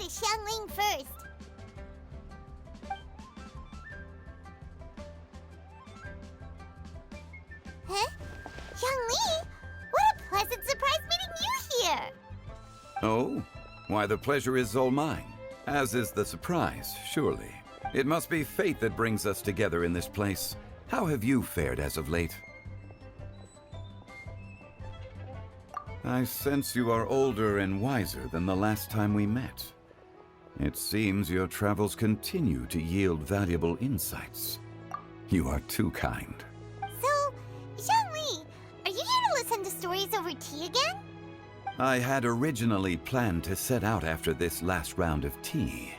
to Xiangling first. Huh? Xiangli? What a pleasant surprise meeting you here! Oh? Why, the pleasure is all mine. As is the surprise, surely. It must be fate that brings us together in this place. How have you fared as of late? I sense you are older and wiser than the last time we met. It seems your travels continue to yield valuable insights. You are too kind. So, Xiangli, are you here to listen to stories over tea again? I had originally planned to set out after this last round of tea.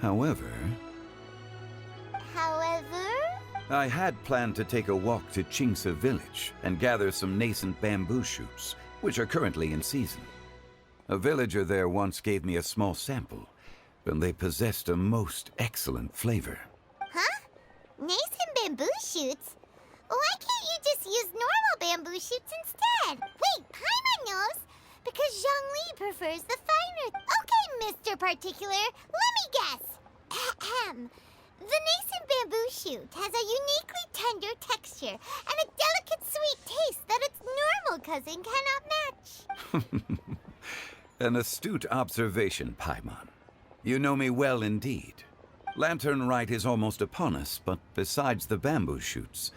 However, I had planned to take a walk to Qingce village and gather some nascent bamboo shoots, which are currently in season. A villager there once gave me a small sample, and they possessed a most excellent flavor. Huh? Nascent bamboo shoots? Why can't you just use normal bamboo shoots instead? Wait, Paimon knows! Because Zhongli prefers the finer... Okay, Mr. Particular, let me guess. Ahem. The nascent bamboo shoot has a uniquely tender texture and a delicate sweet taste that its normal cousin cannot match. An astute observation, Paimon. You know me well indeed. Lantern Rite is almost upon us, but besides the bamboo shoots,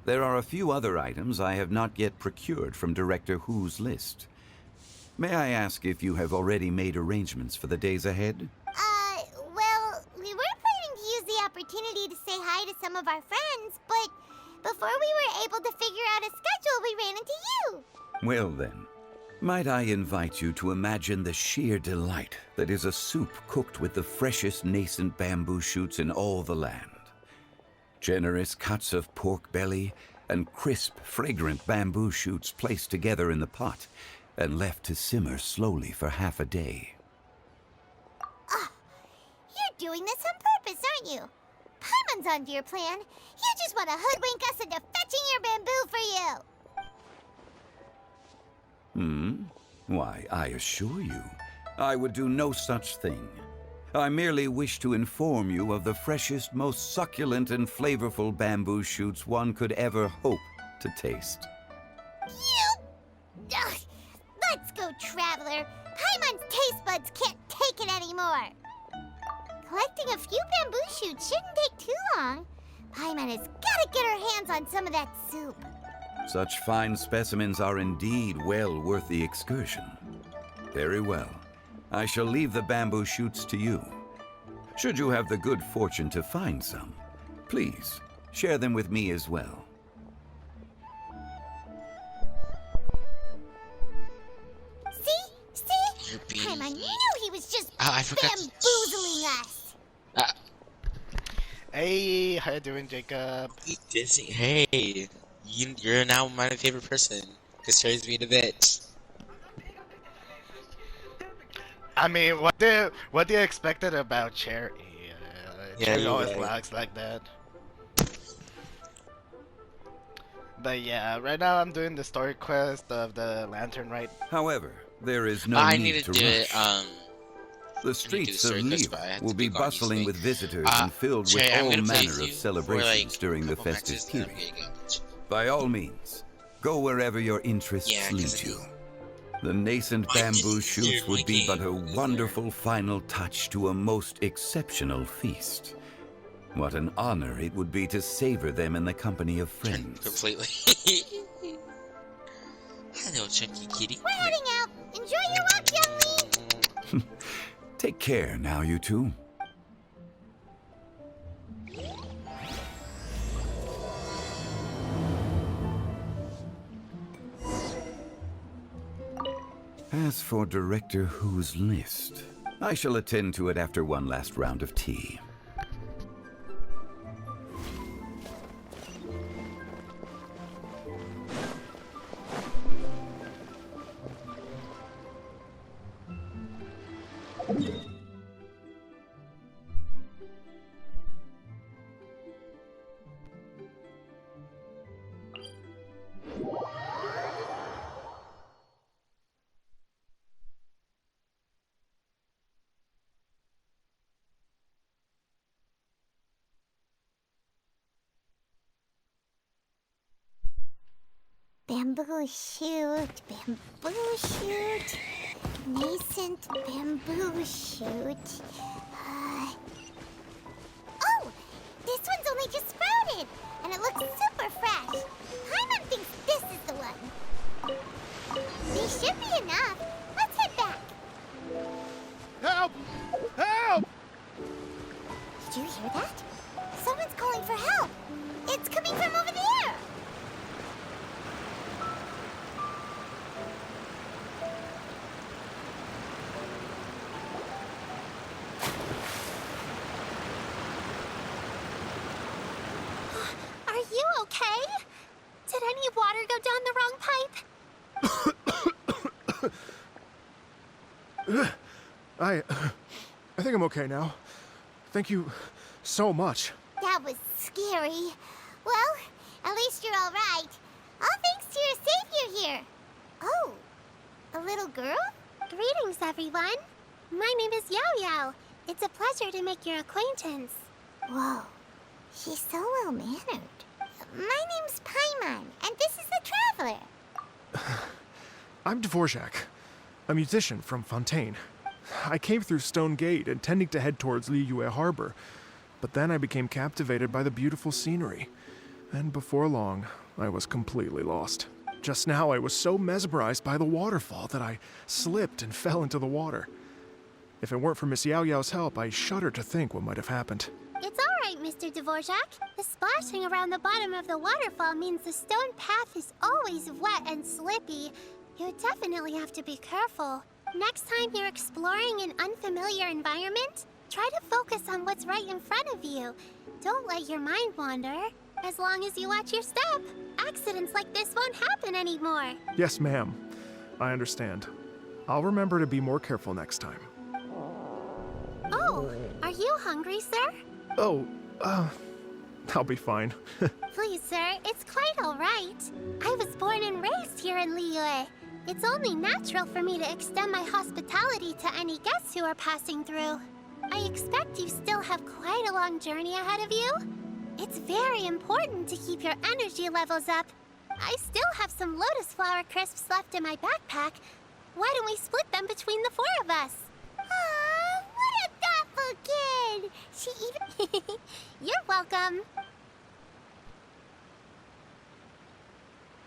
there are a few other items I have not yet procured from Director Hu's list. May I ask if you have already made arrangements for the days ahead? Well, we were planning to use the opportunity to say hi to some of our friends, but before we were able to figure out a schedule, we ran into you. Well then, might I invite you to imagine the sheer delight that is a soup cooked with the freshest nascent bamboo shoots in all the land. Generous cuts of pork belly and crisp, fragrant bamboo shoots placed together in the pot and left to simmer slowly for half a day. You're doing this on purpose, aren't you? Paimon's onto your plan. You just want to hoodwink us into fetching your bamboo for you. Why, I assure you, I would do no such thing. I merely wish to inform you of the freshest, most succulent and flavorful bamboo shoots one could ever hope to taste. Ugh. Let's go, Traveler. Paimon's taste buds can't take it anymore. Collecting a few bamboo shoots shouldn't take too long. Paimon has got to get her hands on some of that soup. Such fine specimens are indeed well worth the excursion. Very well. I shall leave the bamboo shoots to you. Should you have the good fortune to find some, please share them with me as well. See? Paimon knew he was just bamboozling us. Hey, how you doing, Jacob? Hey, you're now my favorite person. Cause Cherry's being a bitch. I mean, what do you expected about Cherry? Cherry always lags like that. But yeah, right now I'm doing the story quest of the Lantern Rite. However, there is no need to rush. The streets of Liyue will be bustling with visitors and filled with all manner of celebrations during the festive period. By all means, go wherever your interests lead you. The nascent bamboo shoots would be but a wonderful final touch to a most exceptional feast. What an honor it would be to savor them in the company of friends. Completely. Hello, Chunky Kitty. We're heading out. Enjoy your walk, young Lee. Take care now, you two. As for Director Hu's list, I shall attend to it after one last round of tea. Bamboo shoot, bamboo shoot, nascent bamboo shoot. Oh, this one's only just sprouted, and it looks super fresh. Paimon thinks this is the one. These should be enough. Let's head back. Help! Help! Did you hear that? Someone's calling for help. It's coming from over there. Are you okay? Did any water go down the wrong pipe? I think I'm okay now. Thank you so much. That was scary. Well, at least you're all right. All thanks to your savior here. Oh, a little girl? Greetings, everyone. My name is Yao Yao. It's a pleasure to make your acquaintance. Whoa, she's so well-mannered. My name's Paimon, and this is the Traveler. I'm Dvorak, a musician from Fontaine. I came through Stone Gate, intending to head towards Liyue Harbor, but then I became captivated by the beautiful scenery. And before long, I was completely lost. Just now, I was so mesmerized by the waterfall that I slipped and fell into the water. If it weren't for Miss Yao Yao's help, I shudder to think what might have happened. It's all right, Mr. Dvorak. The splashing around the bottom of the waterfall means the stone path is always wet and slippy. You definitely have to be careful. Next time you're exploring an unfamiliar environment, try to focus on what's right in front of you. Don't let your mind wander. As long as you watch your step, accidents like this won't happen anymore. Yes, ma'am. I understand. I'll remember to be more careful next time. Oh, are you hungry, sir? Oh, I'll be fine. Please, sir, it's quite all right. I was born and raised here in Liyue. It's only natural for me to extend my hospitality to any guests who are passing through. I expect you still have quite a long journey ahead of you. It's very important to keep your energy levels up. I still have some lotus flower crisps left in my backpack. Why don't we split them between the four of us? Aw, what a thoughtful kid! She even... You're welcome.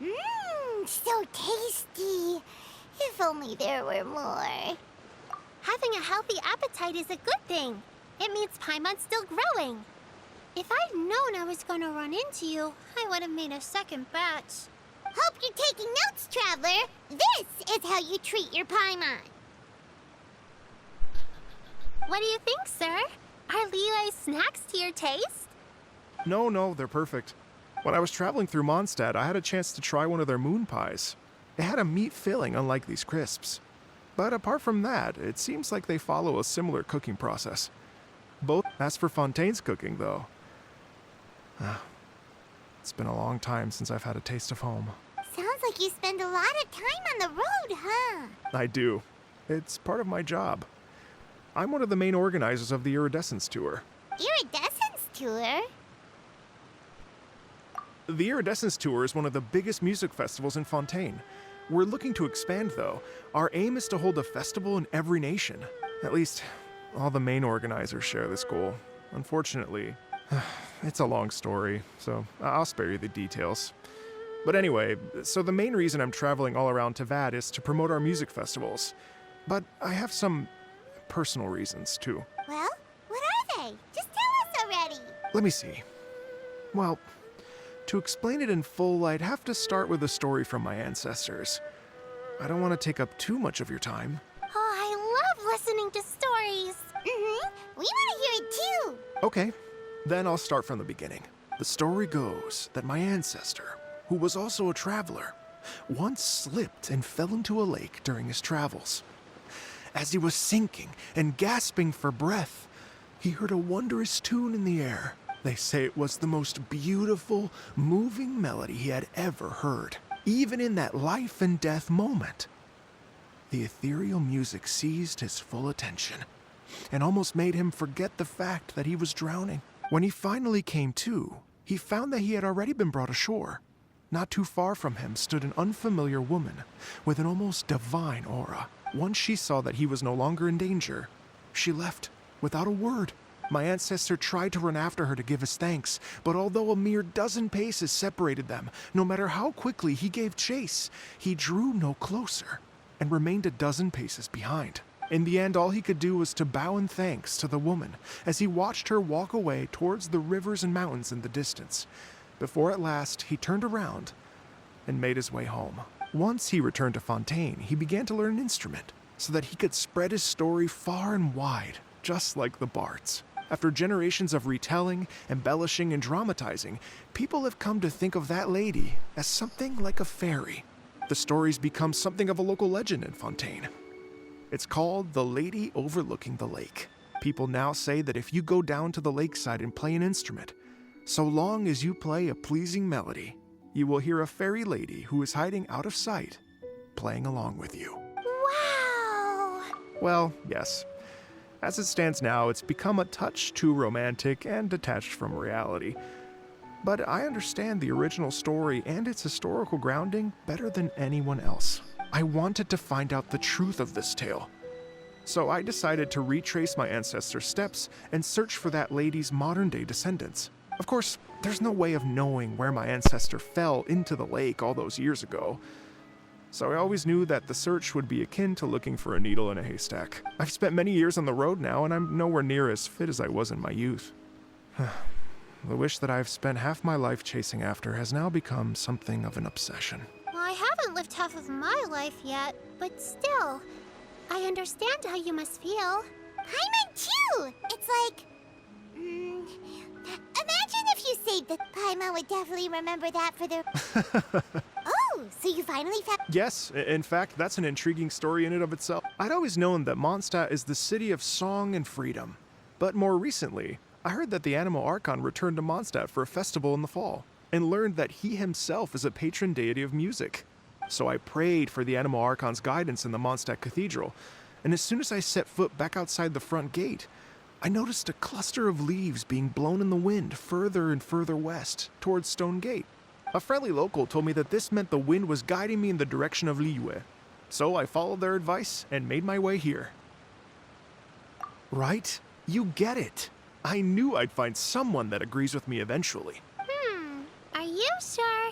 Mmm, so tasty. If only there were more. Having a healthy appetite is a good thing. It means Paimon's still growing. If I'd known I was going to run into you, I would have made a second batch. Hope you're taking notes, Traveler. This is how you treat your Paimon. What do you think, sir? Are Liyue's snacks to your taste? No, they're perfect. When I was traveling through Mondstadt, I had a chance to try one of their moon pies. It had a meat filling, unlike these crisps. But apart from that, it seems like they follow a similar cooking process. Both. As for Fontaine's cooking, though, it's been a long time since I've had a taste of home. Sounds like you spend a lot of time on the road, huh? I do. It's part of my job. I'm one of the main organizers of the Iridescence Tour. Iridescence Tour? The Iridescence Tour is one of the biggest music festivals in Fontaine. We're looking to expand, though. Our aim is to hold a festival in every nation. At least, all the main organizers share this goal. Unfortunately, it's a long story, so I'll spare you the details. But anyway, so the main reason I'm traveling all around Tavad is to promote our music festivals. But I have some personal reasons, too. Well, what are they? Just tell us already. Let me see. Well, to explain it in full, I'd have to start with a story from my ancestors. I don't want to take up too much of your time. Oh, I love listening to stories. We want to hear it too. Okay, then I'll start from the beginning. The story goes that my ancestor, who was also a traveler, once slipped and fell into a lake during his travels. As he was sinking and gasping for breath, he heard a wondrous tune in the air. They say it was the most beautiful, moving melody he had ever heard, even in that life and death moment. The ethereal music seized his full attention and almost made him forget the fact that he was drowning. When he finally came to, he found that he had already been brought ashore. Not too far from him stood an unfamiliar woman with an almost divine aura. Once she saw that he was no longer in danger, she left without a word. My ancestor tried to run after her to give his thanks, but although a mere dozen paces separated them, no matter how quickly he gave chase, he drew no closer and remained a dozen paces behind. In the end, all he could do was to bow in thanks to the woman as he watched her walk away towards the rivers and mountains in the distance, before at last he turned around and made his way home. Once he returned to Fontaine, he began to learn an instrument so that he could spread his story far and wide, just like the bards. After generations of retelling, embellishing, and dramatizing, people have come to think of that lady as something like a fairy. The story's become something of a local legend in Fontaine. It's called the Lady Overlooking the Lake. People now say that if you go down to the lakeside and play an instrument, so long as you play a pleasing melody, you will hear a fairy lady who is hiding out of sight, playing along with you. Wow! Well, yes. As it stands now, it's become a touch too romantic and detached from reality. But I understand the original story and its historical grounding better than anyone else. I wanted to find out the truth of this tale. So I decided to retrace my ancestors' steps and search for that lady's modern-day descendants. Of course, there's no way of knowing where my ancestor fell into the lake all those years ago. So I always knew that the search would be akin to looking for a needle in a haystack. I've spent many years on the road now, and I'm nowhere near as fit as I was in my youth. The wish that I've spent half my life chasing after has now become something of an obsession. Well, I haven't lived half of my life yet, but still, I understand how you must feel. Paimon too! It's like... imagine if you said that Paimon would definitely remember that for their... Oh, so you finally found... Yes, in fact, that's an intriguing story in and of itself. I'd always known that Mondstadt is the city of song and freedom. But more recently, I heard that the Animal Archon returned to Mondstadt for a festival in the fall, and learned that he himself is a patron deity of music. So I prayed for the Animal Archon's guidance in the Mondstadt Cathedral, and as soon as I set foot back outside the front gate, I noticed a cluster of leaves being blown in the wind further and further west, towards Stone Gate. A friendly local told me that this meant the wind was guiding me in the direction of Liyue, so I followed their advice and made my way here. Right? You get it. I knew I'd find someone that agrees with me eventually. Are you sure?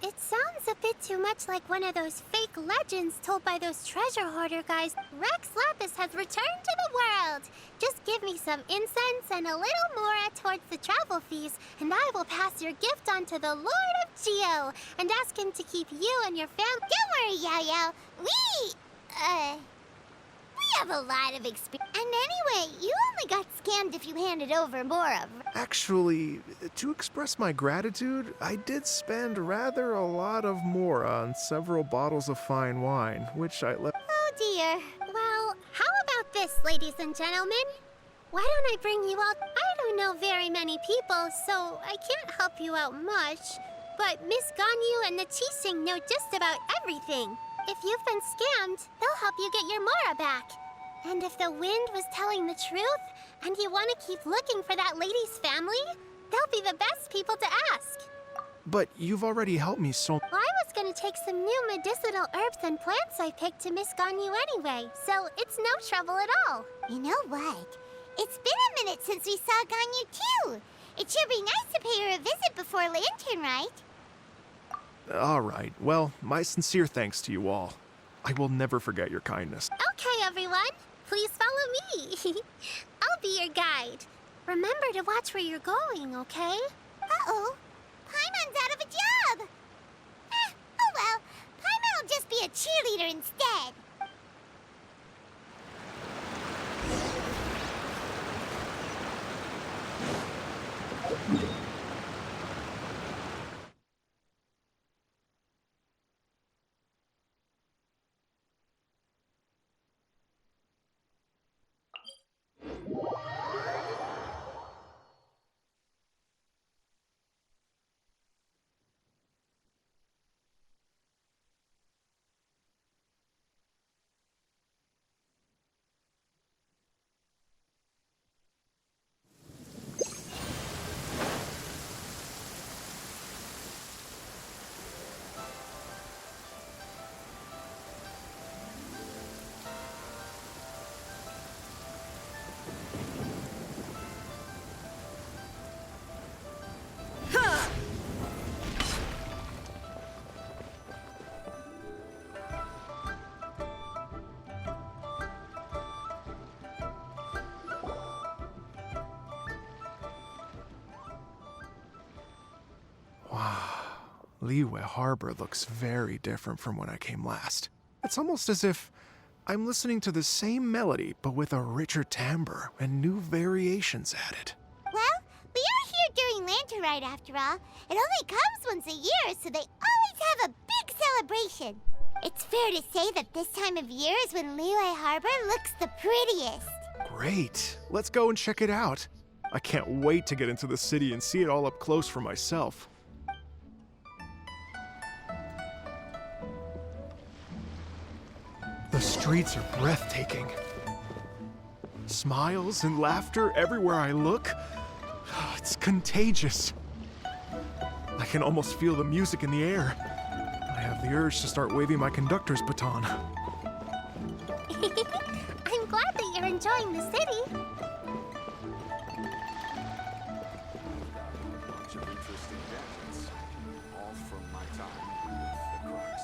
It sounds a bit too much like one of those fake legends told by those treasure hoarder guys. Rex Lapis has returned to the world. Just give me some incense and a little more towards the travel fees, and I will pass your gift on to the Lord of Geo and ask him to keep you and your family. Don't worry, Yao Yao. We have a lot of experience. And anyway, you only got scammed if you handed over more of... Actually, to express my gratitude, I did spend rather a lot of more on several bottles of fine wine, which I left... Oh dear. Well, how about this, ladies and gentlemen? Why don't I bring you out? I don't know very many people, so I can't help you out much. But Miss Ganyu and the Chising know just about everything. If you've been scammed, they'll help you get your Mora back. And if the wind was telling the truth, and you want to keep looking for that lady's family, they'll be the best people to ask. But you've already helped me so... Well, I was going to take some new medicinal herbs and plants I picked to Miss Ganyu anyway, so it's no trouble at all. You know what? It's been a minute since we saw Ganyu too. It should be nice to pay her a visit before Lantern, right? All right. Well, my sincere thanks to you all. I will never forget your kindness. Okay, everyone. Please follow me. I'll be your guide. Remember to watch where you're going, okay? Uh-oh. Paimon's out of a job. Oh well. Paimon will just be a cheerleader instead. Liyue Harbor looks very different from when I came last. It's almost as if I'm listening to the same melody, but with a richer timbre and new variations added. Well, we are here during Lantern Rite after all. It only comes once a year, so they always have a big celebration. It's fair to say that this time of year is when Liyue Harbor looks the prettiest. Great. Let's go and check it out. I can't wait to get into the city and see it all up close for myself. The streets are breathtaking. Smiles and laughter everywhere I look. It's contagious. I can almost feel the music in the air. I have the urge to start waving my conductor's baton. I'm glad that you're enjoying the city. Bunch of interesting gadgets, all from my time with the Crux.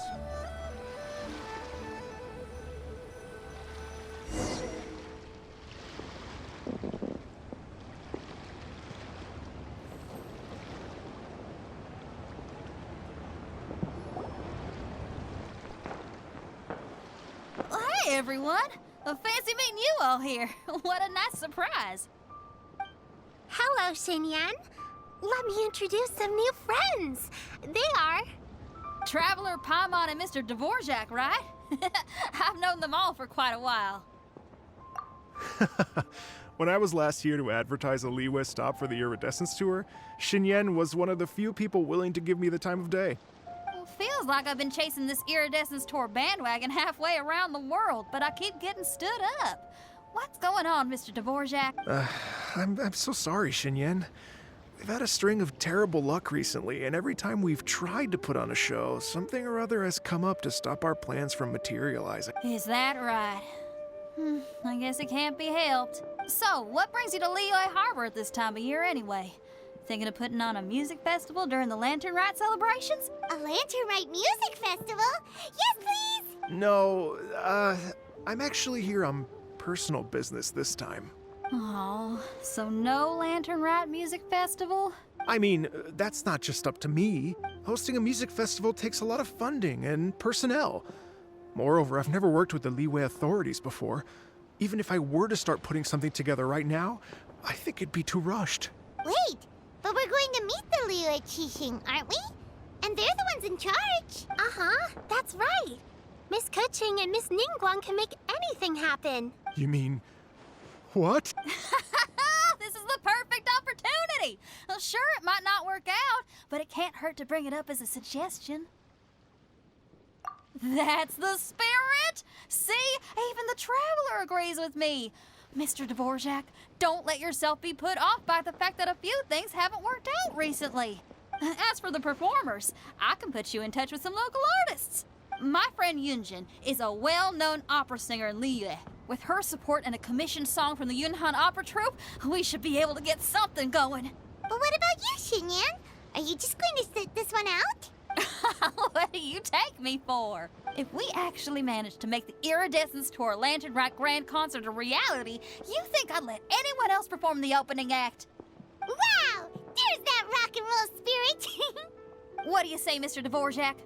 Hey everyone! Fancy meeting you all here. What a nice surprise. Hello, Xinyan. Let me introduce some new friends. They are... Traveler, Paimon, and Mr. Dvorak, right? I've known them all for quite a while. When I was last here to advertise a Liyue stop for the Iridescence Tour, Xinyan was one of the few people willing to give me the time of day. Well, feels like I've been chasing this Iridescence Tour bandwagon halfway around the world, but I keep getting stood up. What's going on, Mr. Dvorak? I'm so sorry, Xinyan. We've had a string of terrible luck recently, and every time we've tried to put on a show, something or other has come up to stop our plans from materializing. Is that right? I guess it can't be helped. So, what brings you to Liyue Harbor at this time of year anyway? Thinking of putting on a music festival during the Lantern Rite celebrations? A Lantern Rite music festival? Yes, please! No, I'm actually here on personal business this time. Oh, so no Lantern Rite music festival? I mean, that's not just up to me. Hosting a music festival takes a lot of funding and personnel. Moreover, I've never worked with the Liyue authorities before. Even if I were to start putting something together right now, I think it'd be too rushed. Wait, but we're going to meet the Liyue Qixing, aren't we? And they're the ones in charge. Uh-huh, that's right. Miss Keqing and Miss Ningguang can make anything happen. You mean... what? This is the perfect opportunity! Well, sure, it might not work out, but it can't hurt to bring it up as a suggestion. That's the spirit! See? Even the Traveler agrees with me. Mr. Dvorak, don't let yourself be put off by the fact that a few things haven't worked out recently. As for the performers, I can put you in touch with some local artists. My friend Yunjin is a well-known opera singer in Liyue. With her support and a commissioned song from the Yunhan Opera Troupe, we should be able to get something going. But what about you, Xinyan? Are you just going to sit this one out? What do you take me for? If we actually manage to make the Iridescence Tour Lantern Rite Grand Concert a reality, you think I'd let anyone else perform the opening act? Wow! There's that rock and roll spirit! What do you say, Mr. Dvorak?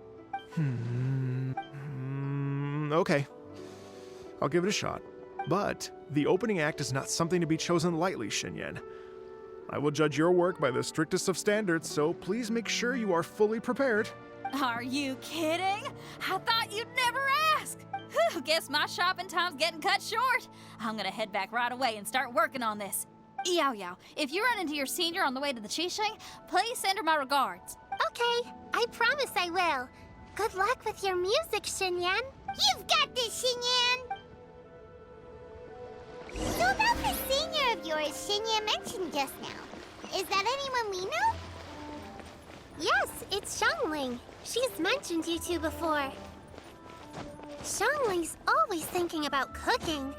Okay. I'll give it a shot. But the opening act is not something to be chosen lightly, Xinyan. I will judge your work by the strictest of standards, so please make sure you are fully prepared. Are you kidding? I thought you'd never ask. Whew, guess my shopping time's getting cut short. I'm gonna head back right away and start working on this. Yao Yao, if you run into your senior on the way to the Qixing, please send her my regards. Okay, I promise I will. Good luck with your music, Xinyan. You've got this, Xinyan! So about the senior of yours Xinyan mentioned just now, is that anyone we know? Yes, it's Xiangling. She's mentioned you two before. Xiangling's always thinking about cooking.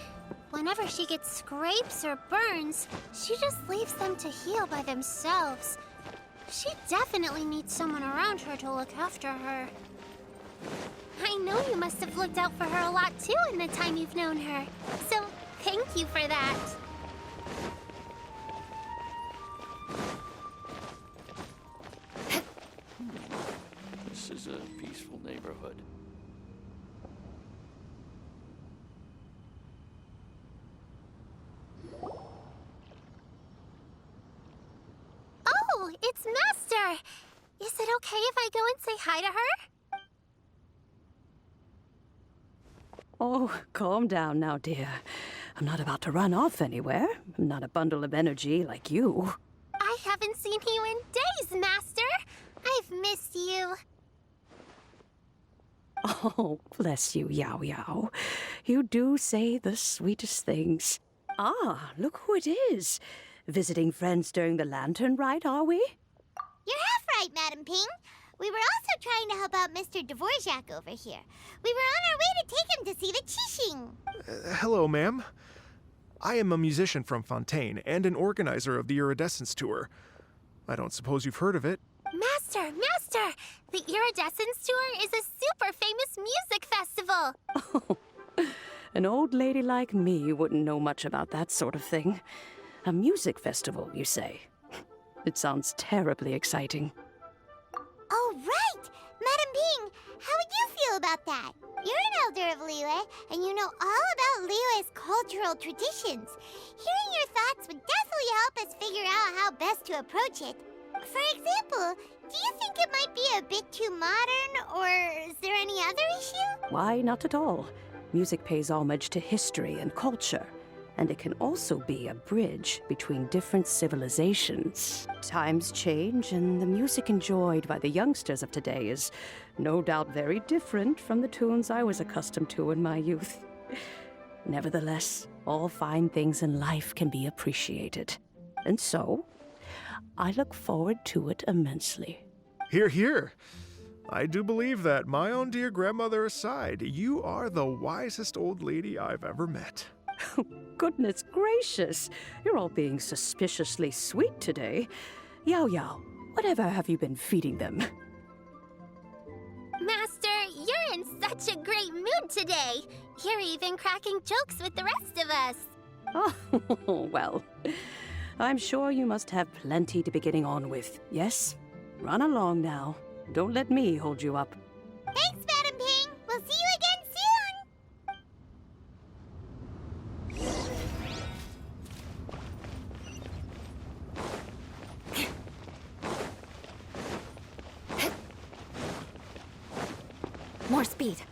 Whenever she gets scrapes or burns, she just leaves them to heal by themselves. She definitely needs someone around her to look after her. I know you must have looked out for her a lot too in the time you've known her. So, thank you for that. This is a peaceful neighborhood. Oh, it's Master! Is it okay if I go and say hi to her? Oh, calm down now, dear. I'm not about to run off anywhere. I'm not a bundle of energy like you. I haven't seen you in days, Master! I've missed you. Oh, bless you, Yao Yao. You do say the sweetest things. Ah, look who it is. Visiting friends during the lantern rite, are we? You're half right, Madam Ping. We were also trying to help out Mr. Dvorak over here. We were on our way to take him to see the Qixing. Hello, ma'am. I am a musician from Fontaine and an organizer of the Iridescence Tour. I don't suppose you've heard of it. Master! The Iridescence Tour is a super famous music festival. Oh, an old lady like me wouldn't know much about that sort of thing. A music festival, you say? It sounds terribly exciting. Oh, right! Madam Ping, how would you feel about that? You're an elder of Liyue, and you know all about Liyue's cultural traditions. Hearing your thoughts would definitely help us figure out how best to approach it. For example, do you think it might be a bit too modern, or is there any other issue? Why, not at all. Music pays homage to history and culture, and it can also be a bridge between different civilizations. Times change, and the music enjoyed by the youngsters of today is no doubt very different from the tunes I was accustomed to in my youth. Nevertheless, all fine things in life can be appreciated. And so, I look forward to it immensely. Hear, hear. I do believe that, my own dear grandmother aside, you are the wisest old lady I've ever met. Goodness gracious, you're all being suspiciously sweet today. Yao Yao, whatever have you been feeding them? Master, you're in such a great mood today. You're even cracking jokes with the rest of us. Oh, well, I'm sure you must have plenty to be getting on with, yes? Run along now. Don't let me hold you up. Thanks, Madam Ping. We'll see you again soon. More speed.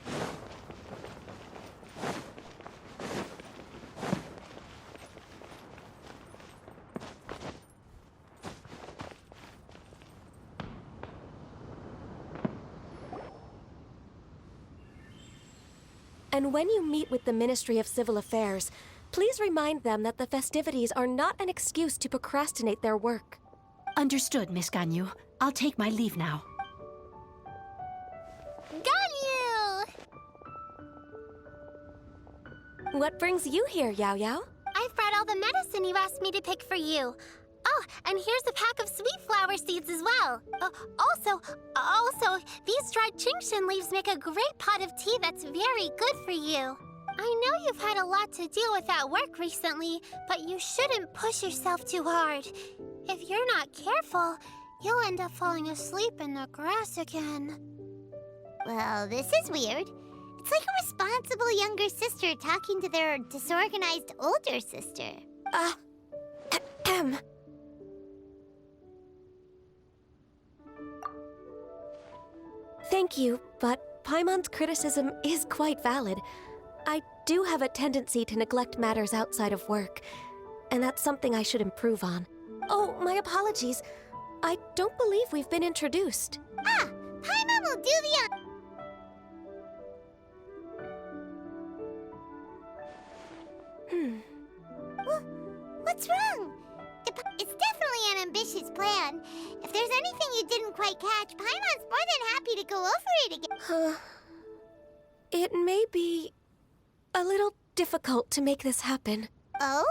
And when you meet with the Ministry of Civil Affairs, please remind them that the festivities are not an excuse to procrastinate their work. Understood, Miss Ganyu. I'll take my leave now. Ganyu! What brings you here, Yao Yao? I've brought all the medicine you asked me to pick for you. Oh, and here's a pack of sweet flower seeds as well. Also, these dried Qingshan leaves make a great pot of tea that's very good for you. I know you've had a lot to deal with at work recently, but you shouldn't push yourself too hard. If you're not careful, you'll end up falling asleep in the grass again. Well, this is weird. It's like a responsible younger sister talking to their disorganized older sister. Thank you, but Paimon's criticism is quite valid. I do have a tendency to neglect matters outside of work, and that's something I should improve on. Oh, my apologies. I don't believe we've been introduced. Paimon will do the What's wrong? It's definitely an ambitious plan. If there's anything you didn't quite catch, Paimon's more than happy to go over it again. It may be a little difficult to make this happen. Oh?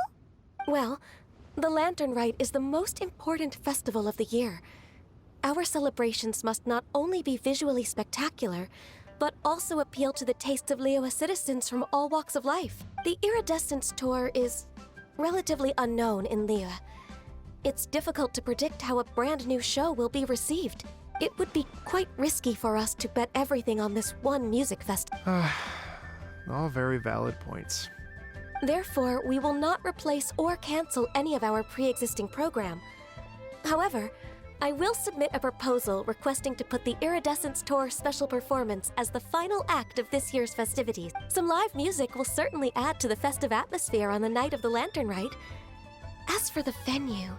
Well, the Lantern Rite is the most important festival of the year. Our celebrations must not only be visually spectacular, but also appeal to the tastes of Liyue citizens from all walks of life. The Iridescence Tour is relatively unknown in Liyue. It's difficult to predict how a brand new show will be received. It would be quite risky for us to bet everything on this one music festival. All very valid points. Therefore, we will not replace or cancel any of our pre-existing program. However, I will submit a proposal requesting to put the Iridescence Tour special performance as the final act of this year's festivities. Some live music will certainly add to the festive atmosphere on the night of the Lantern Rite. As for the venue,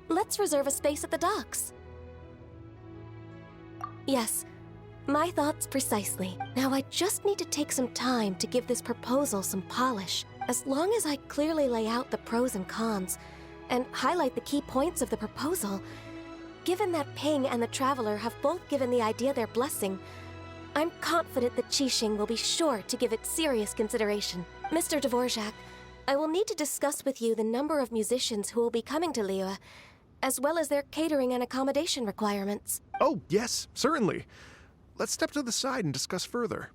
let's reserve a space at the docks. Yes, my thoughts precisely. Now I just need to take some time to give this proposal some polish. As long as I clearly lay out the pros and cons, and highlight the key points of the proposal, given that Ping and the Traveler have both given the idea their blessing, I'm confident that Qixing will be sure to give it serious consideration. Mr. Dvorak, I will need to discuss with you the number of musicians who will be coming to Liyue, as well as their catering and accommodation requirements. Oh, yes, certainly. Let's step to the side and discuss further.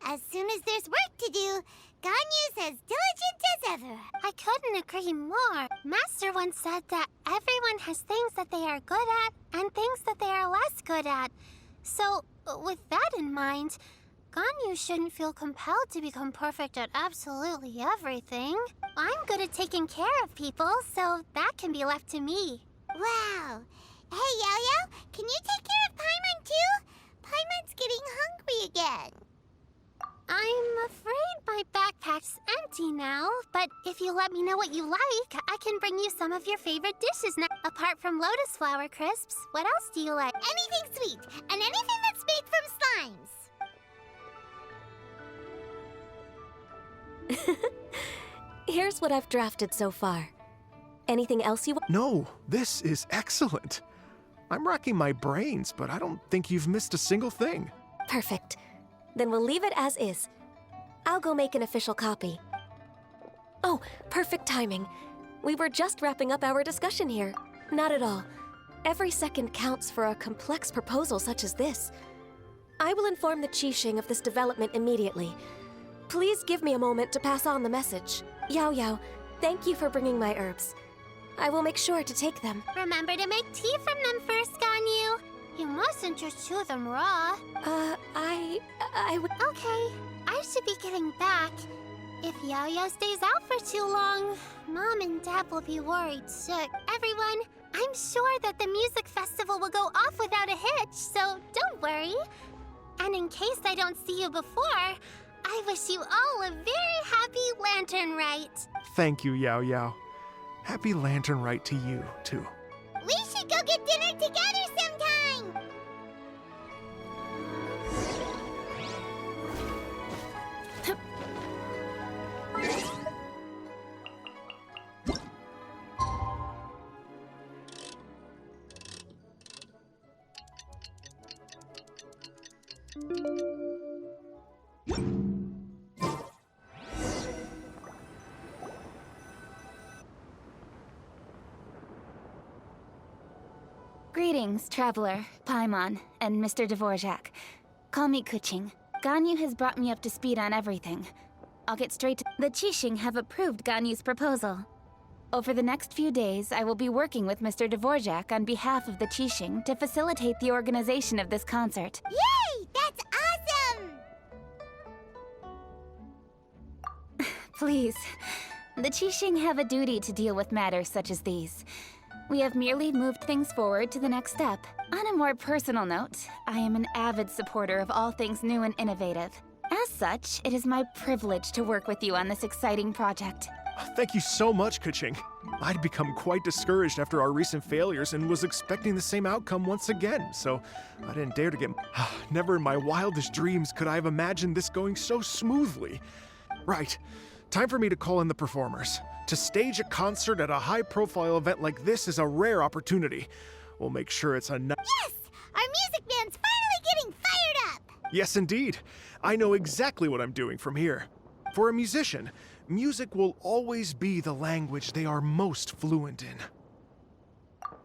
As soon as there's work to do, Ganyu's as diligent as ever. I couldn't agree more. Master once said that everyone has things that they are good at and things that they are less good at. So, with that in mind, Ganyu shouldn't feel compelled to become perfect at absolutely everything. I'm good at taking care of people, so that can be left to me. Wow. Hey, Yao-Yao, can you take care of Paimon too? Paimon's getting hungry again. I'm afraid my backpack's empty now, but if you let me know what you like, I can bring you some of your favorite dishes now. Apart from lotus flower crisps, what else do you like? Anything sweet, and anything that's made from slimes. Here's what I've drafted so far. Anything else you want? No, this is excellent. I'm racking my brains, but I don't think you've missed a single thing. Perfect. Then we'll leave it as is. I'll go make an official copy. Oh, perfect timing. We were just wrapping up our discussion here. Not at all. Every second counts for a complex proposal such as this. I will inform the Qixing of this development immediately. Please give me a moment to pass on the message. Yao-Yao, thank you for bringing my herbs. I will make sure to take them. Remember to make tea from them first, Ganyu. You mustn't just chew them raw. I would... Okay, I should be getting back. If Yao-Yao stays out for too long, Mom and Dad will be worried sick. Everyone, I'm sure that the music festival will go off without a hitch, so don't worry. And in case I don't see you before, I wish you all a very happy Lantern Rite. Thank you, Yao-Yao. Happy Lantern Rite to you, too. We should go get dinner together sometime! Greetings, Traveler, Paimon, and Mr. Dvorak. Call me Kuching. Ganyu has brought me up to speed on everything. I'll get straight to... The Qixing have approved Ganyu's proposal. Over the next few days, I will be working with Mr. Dvorak on behalf of the Qixing to facilitate the organization of this concert. Yay! That's awesome! Please. The Qixing have a duty to deal with matters such as these. We have merely moved things forward to the next step. On a more personal note, I am an avid supporter of all things new and innovative. As such, it is my privilege to work with you on this exciting project. Thank you so much, Kuching. I'd become quite discouraged after our recent failures and was expecting the same outcome once again, so I didn't dare to get... Never in my wildest dreams could I have imagined this going so smoothly. Right. Time for me to call in the performers. To stage a concert at a high-profile event like this is a rare opportunity. We'll make sure it's a... Yes! Our music band's finally getting fired up! Yes, indeed. I know exactly what I'm doing from here. For a musician, music will always be the language they are most fluent in.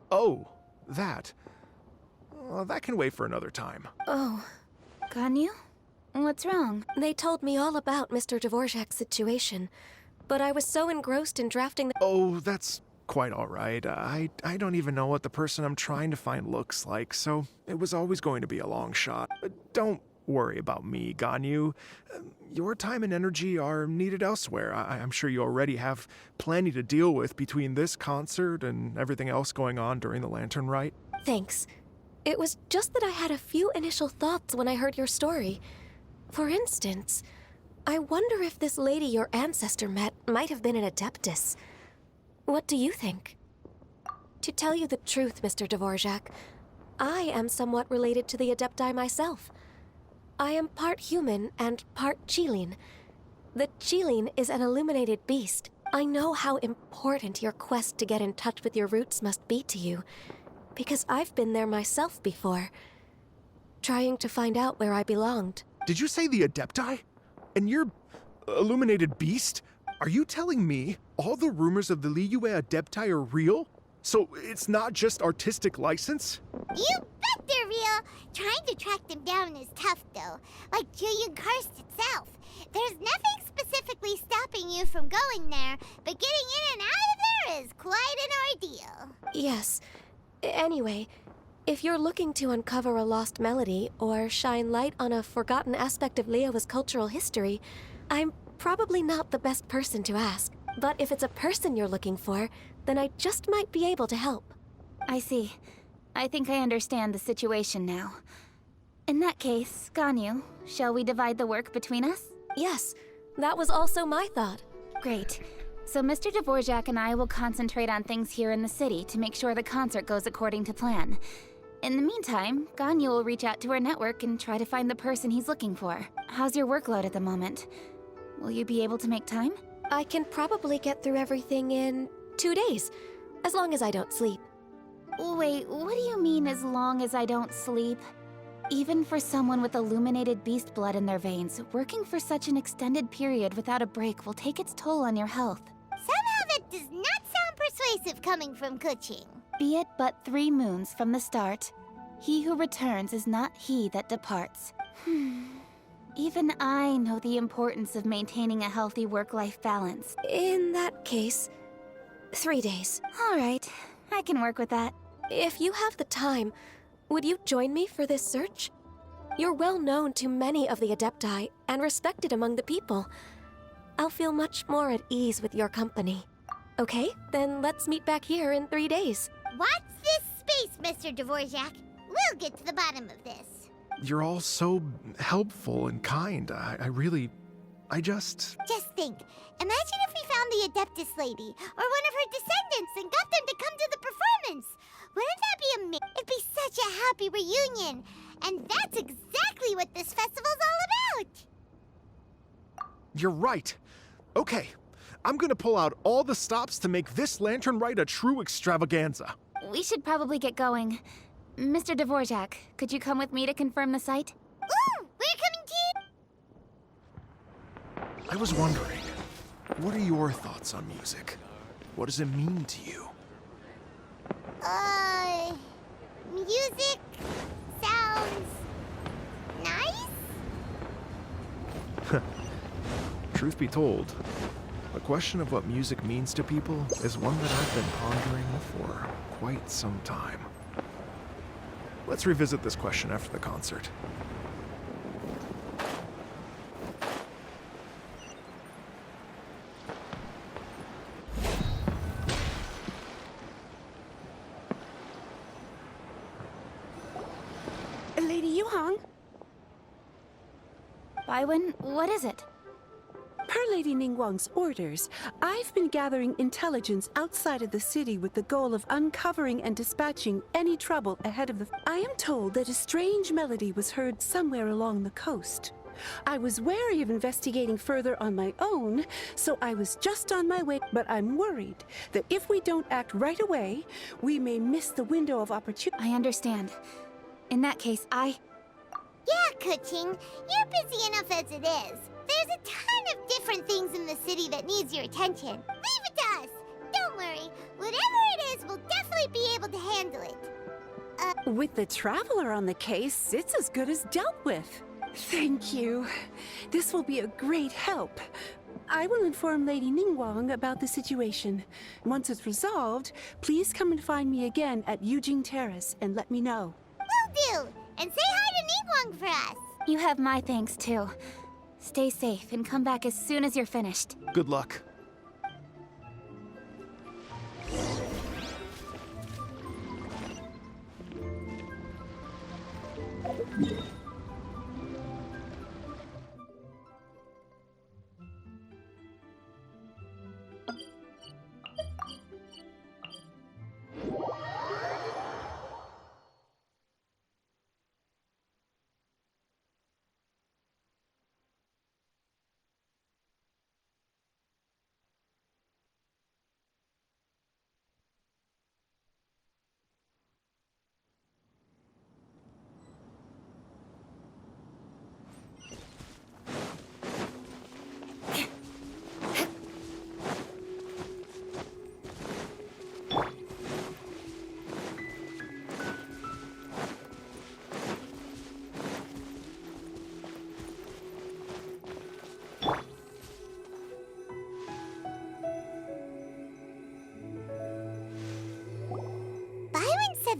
Oh, that. That can wait for another time. Oh, Ganyu? What's wrong? They told me all about Mr. Dvorak's situation, but I was so engrossed in drafting the— Oh, that's quite all right. I don't even know what the person I'm trying to find looks like, so it was always going to be a long shot. Don't worry about me, Ganyu. Your time and energy are needed elsewhere. I'm sure you already have plenty to deal with between this concert and everything else going on during the Lantern Rite. Thanks. It was just that I had a few initial thoughts when I heard your story. For instance, I wonder if this lady your ancestor met might have been an Adeptus. What do you think? To tell you the truth, Mr. Dvorak, I am somewhat related to the Adepti myself. I am part human and part Qilin. The Qilin is an illuminated beast. I know how important your quest to get in touch with your roots must be to you, because I've been there myself before, trying to find out where I belonged. Did you say the Adepti? And you're illuminated beast? Are you telling me all the rumors of the Liyue Adepti are real? So it's not just artistic license? You bet they're real! Trying to track them down is tough, though. Like Julian Karst itself. There's nothing specifically stopping you from going there, but getting in and out of there is quite an ordeal. Yes. Anyway, if you're looking to uncover a lost melody or shine light on a forgotten aspect of Liyue's cultural history, I'm probably not the best person to ask. But if it's a person you're looking for, then I just might be able to help. I see. I think I understand the situation now. In that case, Ganyu, shall we divide the work between us? Yes, that was also my thought. Great. So Mr. Dvorak and I will concentrate on things here in the city to make sure the concert goes according to plan. In the meantime, Ganyu will reach out to her network and try to find the person he's looking for. How's your workload at the moment? Will you be able to make time? I can probably get through everything in 2 days, as long as I don't sleep. Wait, what do you mean as long as I don't sleep? Even for someone with illuminated beast blood in their veins, working for such an extended period without a break will take its toll on your health. Somehow that does not sound persuasive coming from Kuching. Be it but 3 moons from the start, he who returns is not he that departs. Even I know the importance of maintaining a healthy work-life balance. In that case, 3 days. All right, I can work with that. If you have the time, would you join me for this search? You're well known to many of the Adepti and respected among the people. I'll feel much more at ease with your company. Okay, then let's meet back here in 3 days. Watch this space, Mr. Dvorak. We'll get to the bottom of this. You're all so helpful and kind. I just... Just think. Imagine if we found the Adeptus lady, or one of her descendants, and got them to come to the performance. Wouldn't that be amazing? It'd be such a happy reunion. And that's exactly what this festival's all about. You're right. Okay, I'm gonna pull out all the stops to make this Lantern Rite a true extravaganza. We should probably get going. Mr. Dvorak, could you come with me to confirm the site? Ooh, we're coming too! I was wondering, what are your thoughts on music? What does it mean to you? Music sounds nice? Truth be told, the question of what music means to people is one that I've been pondering for quite some time. Let's revisit this question after the concert. Lady Yuhang? Baiwen, what is it? Per Lady Ningguang's orders, I've been gathering intelligence outside of the city with the goal of uncovering and dispatching any trouble ahead of the... I am told that a strange melody was heard somewhere along the coast. I was wary of investigating further on my own, so I was just on my way, but I'm worried that if we don't act right away, we may miss the window of opportunity. I understand. In that case, Yeah, Kuching, you're busy enough as it is. There's a ton of different things in the city that needs your attention. Leave it to us. Don't worry. Whatever it is, we'll definitely be able to handle it. With the Traveler on the case, it's as good as dealt with. Thank you. This will be a great help. I will inform Lady Ningguang about the situation. Once it's resolved, please come and find me again at Yujing Terrace and let me know. Will do! And say hi to Ningguang for us! You have my thanks, too. Stay safe and come back as soon as you're finished. Good luck.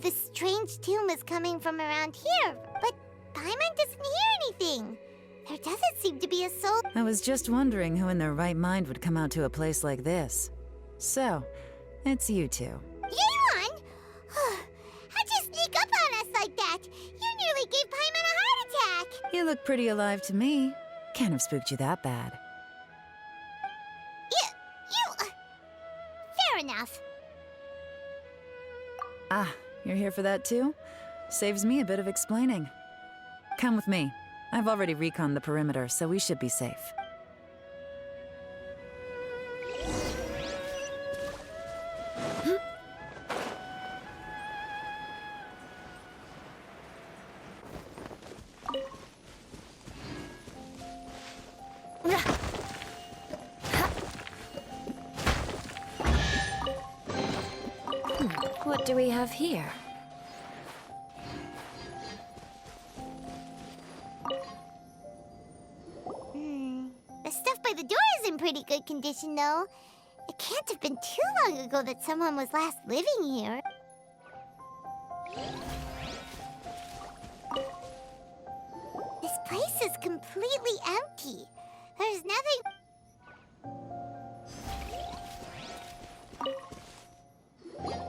The strange tune was coming from around here, but Paimon doesn't hear anything. There doesn't seem to be a soul. I was just wondering who in their right mind would come out to a place like this. So, it's you two. Yeon! How'd you sneak up on us like that? You nearly gave Paimon a heart attack! You look pretty alive to me. Can't have spooked you that bad. Fair enough. Ah. You're here for that too? Saves me a bit of explaining. Come with me. I've already reconned the perimeter, so we should be safe. What do we have here? The stuff by the door is in pretty good condition, though. It can't have been too long ago that someone was last living here. This place is completely empty. There's nothing...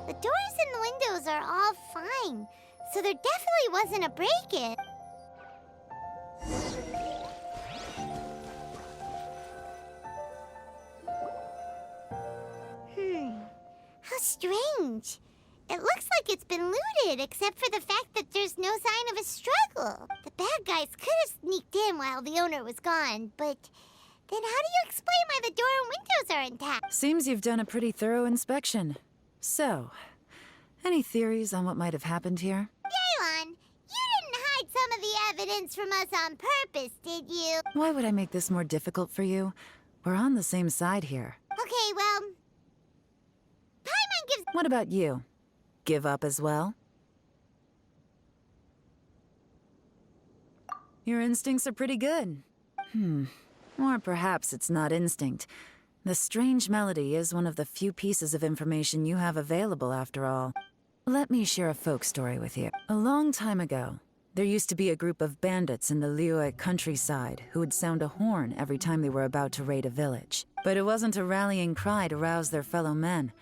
The doors and the windows are all fine, so there definitely wasn't a break-in. How strange. It looks like it's been looted, except for the fact that there's no sign of a struggle. The bad guys could have sneaked in while the owner was gone, but then how do you explain why the door and windows are intact? Seems you've done a pretty thorough inspection. So, any theories on what might have happened here? Yeon, you didn't hide some of the evidence from us on purpose, did you? Why would I make this more difficult for you? We're on the same side here. Okay, well... Paimon gives... What about you? Give up as well? Your instincts are pretty good. Or perhaps it's not instinct. The strange melody is one of the few pieces of information you have available, after all. Let me share a folk story with you. A long time ago, there used to be a group of bandits in the Liyue countryside who would sound a horn every time they were about to raid a village. But it wasn't a rallying cry to rouse their fellow men.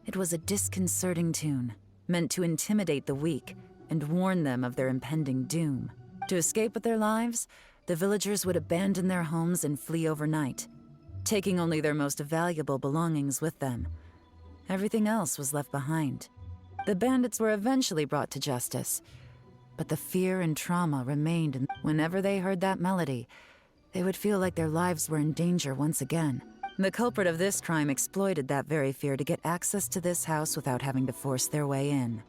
It was a disconcerting tune, meant to intimidate the weak and warn them of their impending doom. To escape with their lives, the villagers would abandon their homes and flee overnight, taking only their most valuable belongings with them. Everything else was left behind. The bandits were eventually brought to justice, but the fear and trauma remained, and whenever they heard that melody, they would feel like their lives were in danger once again. The culprit of this crime exploited that very fear to get access to this house without having to force their way in.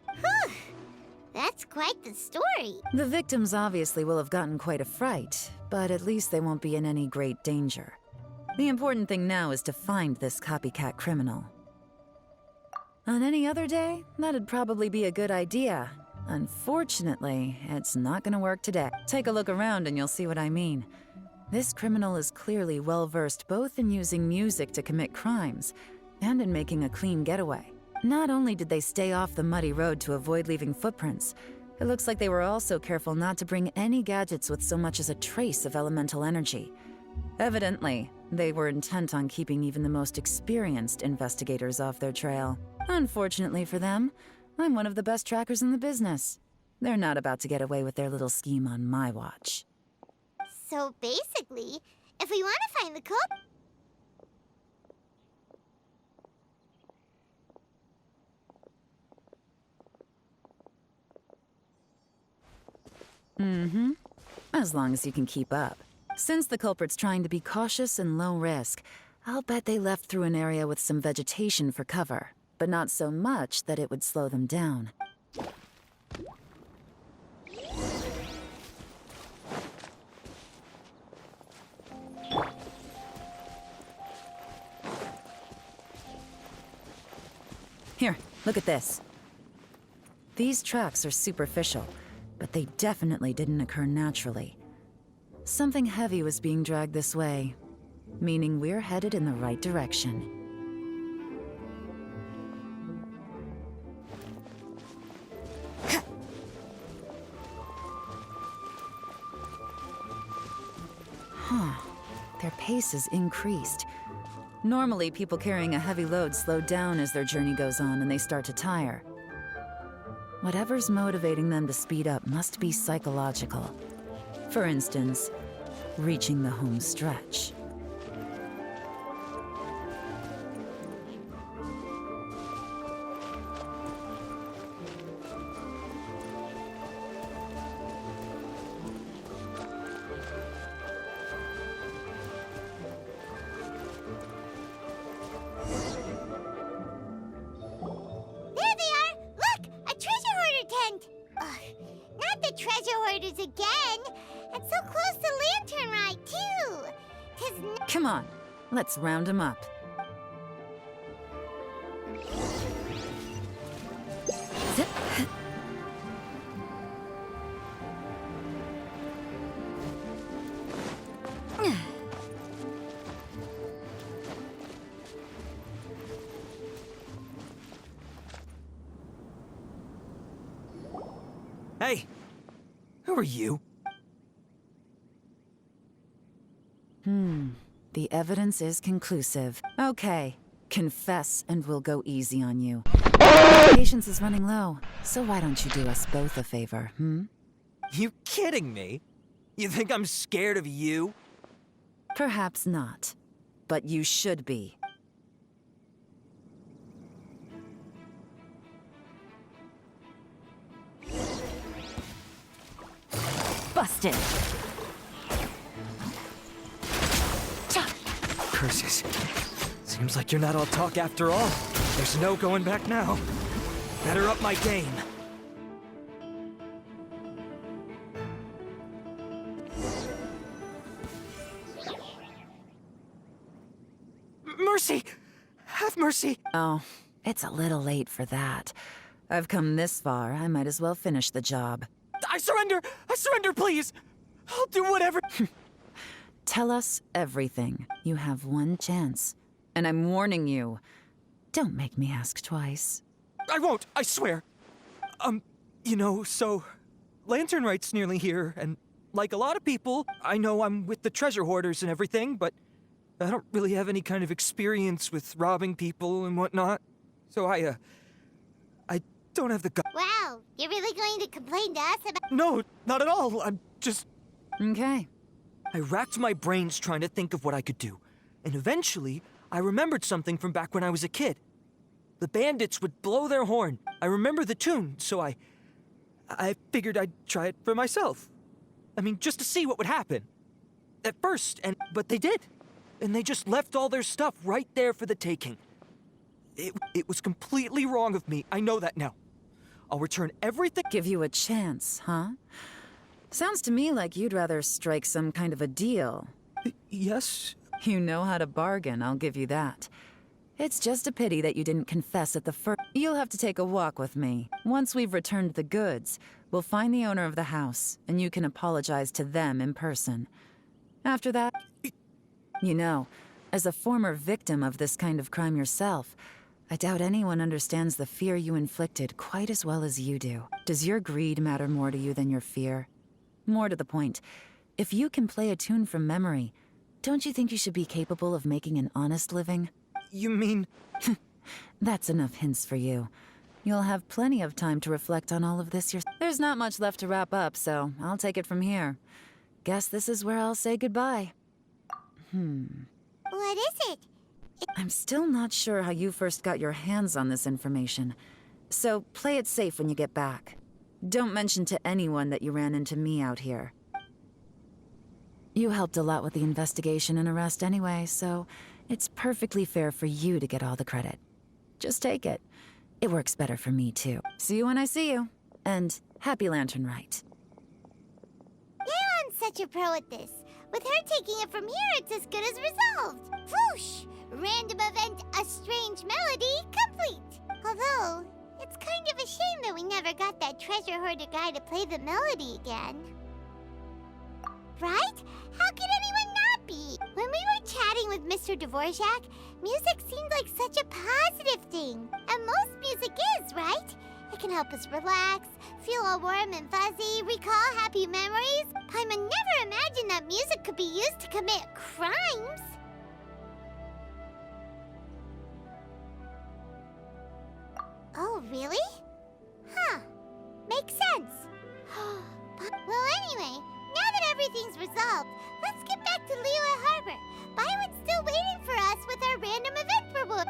That's quite the story. The victims obviously will have gotten quite a fright, but at least they won't be in any great danger. The important thing now is to find this copycat criminal. On any other day, that'd probably be a good idea. Unfortunately, it's not gonna work today. Take a look around and you'll see what I mean. This criminal is clearly well-versed both in using music to commit crimes and in making a clean getaway. Not only did they stay off the muddy road to avoid leaving footprints, it looks like they were also careful not to bring any gadgets with so much as a trace of elemental energy. Evidently, they were intent on keeping even the most experienced investigators off their trail. Unfortunately for them, I'm one of the best trackers in the business. They're not about to get away with their little scheme on my watch. So basically, if we want to find the culprit... Mm-hmm. As long as you can keep up. Since the culprit's trying to be cautious and low risk, I'll bet they left through an area with some vegetation for cover, but not so much that it would slow them down. Here, look at this. These tracks are superficial, but they definitely didn't occur naturally. Something heavy was being dragged this way, meaning we're headed in the right direction. Huh. Their pace has increased. Normally, people carrying a heavy load slow down as their journey goes on and they start to tire. Whatever's motivating them to speed up must be psychological. For instance, reaching the home stretch. Come on, let's round them up. Hey, who are you? The evidence is conclusive. Okay, confess and we'll go easy on you. Patience is running low, so why don't you do us both a favor, You kidding me? You think I'm scared of you? Perhaps not, but you should be. Busted! Curses. Seems like you're not all talk after all. There's no going back now. Better up my game. Mercy! Have mercy! Oh, it's a little late for that. I've come this far, I might as well finish the job. I surrender! I surrender, please! I'll do whatever... Tell us everything. You have one chance. And I'm warning you. Don't make me ask twice. I won't, I swear. So... Lantern Right's nearly here, and like a lot of people, I know I'm with the treasure hoarders and everything, but I don't really have any kind of experience with robbing people and whatnot. So I don't have the guts. Wow, you're really going to complain to us about... No, not at all. I'm just... Okay. I racked my brains trying to think of what I could do, and eventually, I remembered something from back when I was a kid. The bandits would blow their horn. I remember the tune, so I figured I'd try it for myself. I mean, just to see what would happen. At first, but they did. And they just left all their stuff right there for the taking. It was completely wrong of me. I know that now. I'll return everything... Give you a chance, huh? Sounds to me like you'd rather strike some kind of a deal. Yes? You know how to bargain, I'll give you that. It's just a pity that you didn't confess at the first. You'll have to take a walk with me. Once we've returned the goods, we'll find the owner of the house, and you can apologize to them in person. After that, you know, as a former victim of this kind of crime yourself, I doubt anyone understands the fear you inflicted quite as well as you do. Does your greed matter more to you than your fear? More to the point, if you can play a tune from memory, don't you think you should be capable of making an honest living? You mean... That's enough hints for you. You'll have plenty of time to reflect on all of this yourself. There's not much left to wrap up, so I'll take it from here. Guess this is where I'll say goodbye. What is it? I'm still not sure how you first got your hands on this information, so play it safe when you get back. Don't mention to anyone that you ran into me out here. You helped a lot with the investigation and arrest anyway, so it's perfectly fair for you to get all the credit. Just take it. It works better for me, too. See you when I see you. And happy Lantern Rite. Leon's such a pro at this. With her taking it from here, it's as good as resolved. Whoosh! Random event, a strange melody, complete. Although, it's kind of a shame that we never got that treasure hoarder guy to play the melody again. Right? How could anyone not be? When we were chatting with Mr. Dvorak, music seemed like such a positive thing. And most music is, right? It can help us relax, feel all warm and fuzzy, recall happy memories. Paimon never imagined that music could be used to commit crimes. Oh, really? Huh. Makes sense. Well, anyway, now that everything's resolved, let's get back to Liyue Harbor. Byron's still waiting for us with our random event reward.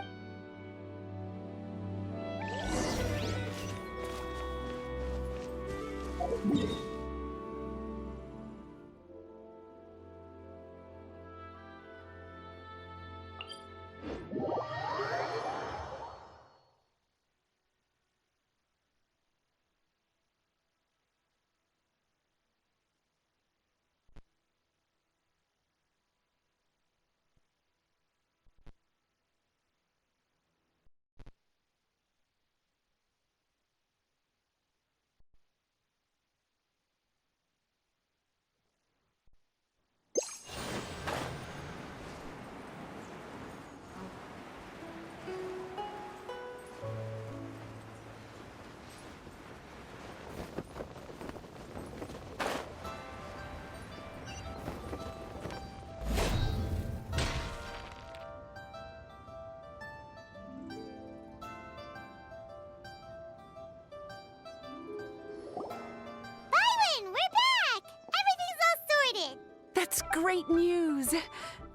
That's great news!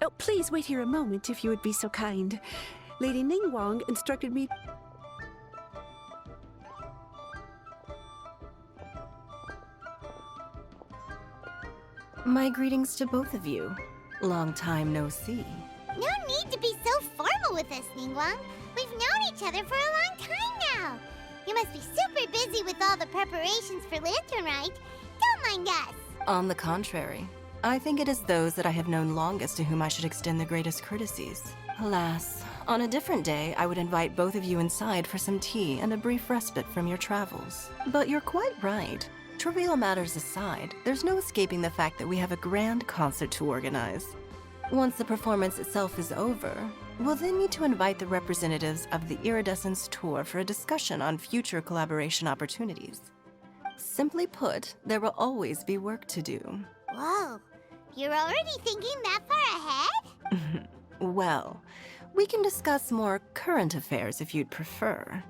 Oh, please wait here a moment if you would be so kind. Lady Ningguang instructed me... My greetings to both of you. Long time no see. No need to be so formal with us, Ningguang. We've known each other for a long time now. You must be super busy with all the preparations for Lantern Rite. Don't mind us. On the contrary, I think it is those that I have known longest to whom I should extend the greatest courtesies. Alas, on a different day, I would invite both of you inside for some tea and a brief respite from your travels. But you're quite right. Trivial matters aside, there's no escaping the fact that we have a grand concert to organize. Once the performance itself is over, we'll then need to invite the representatives of the Iridescence Tour for a discussion on future collaboration opportunities. Simply put, there will always be work to do. Whoa, you're already thinking that far ahead? Well, we can discuss more current affairs if you'd prefer.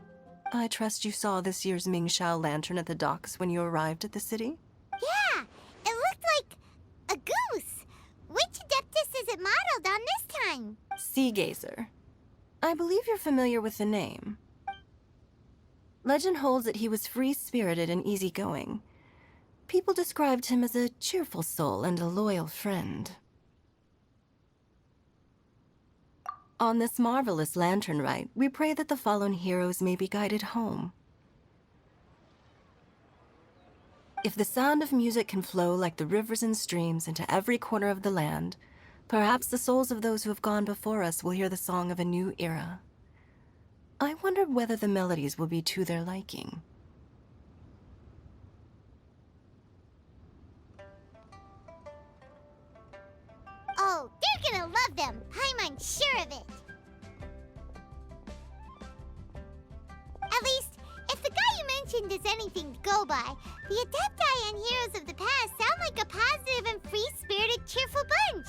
I trust you saw this year's Mingxiao lantern at the docks when you arrived at the city? Yeah, it looked like a goose. Which Adeptus is it modeled on this time? Sea Gazer. I believe you're familiar with the name. Legend holds that he was free-spirited and easygoing. People described him as a cheerful soul and a loyal friend. On this marvelous lantern rite, we pray that the fallen heroes may be guided home. If the sound of music can flow like the rivers and streams into every corner of the land, perhaps the souls of those who have gone before us will hear the song of a new era. I wondered whether the melodies will be to their liking. Oh, they're gonna love them. I'm sure of it. At least, if the guy you mentioned is anything to go by, the Adepti and Heroes of the Past sound like a positive and free-spirited, cheerful bunch.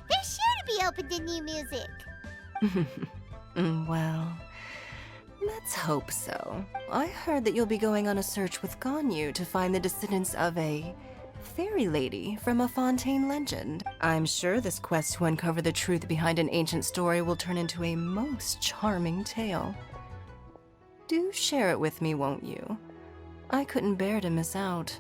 They're sure to be open to new music. Well, let's hope so. I heard that you'll be going on a search with Ganyu to find the descendants of a fairy lady from a Fontaine legend. I'm sure this quest to uncover the truth behind an ancient story will turn into a most charming tale. Do share it with me, won't you? I couldn't bear to miss out.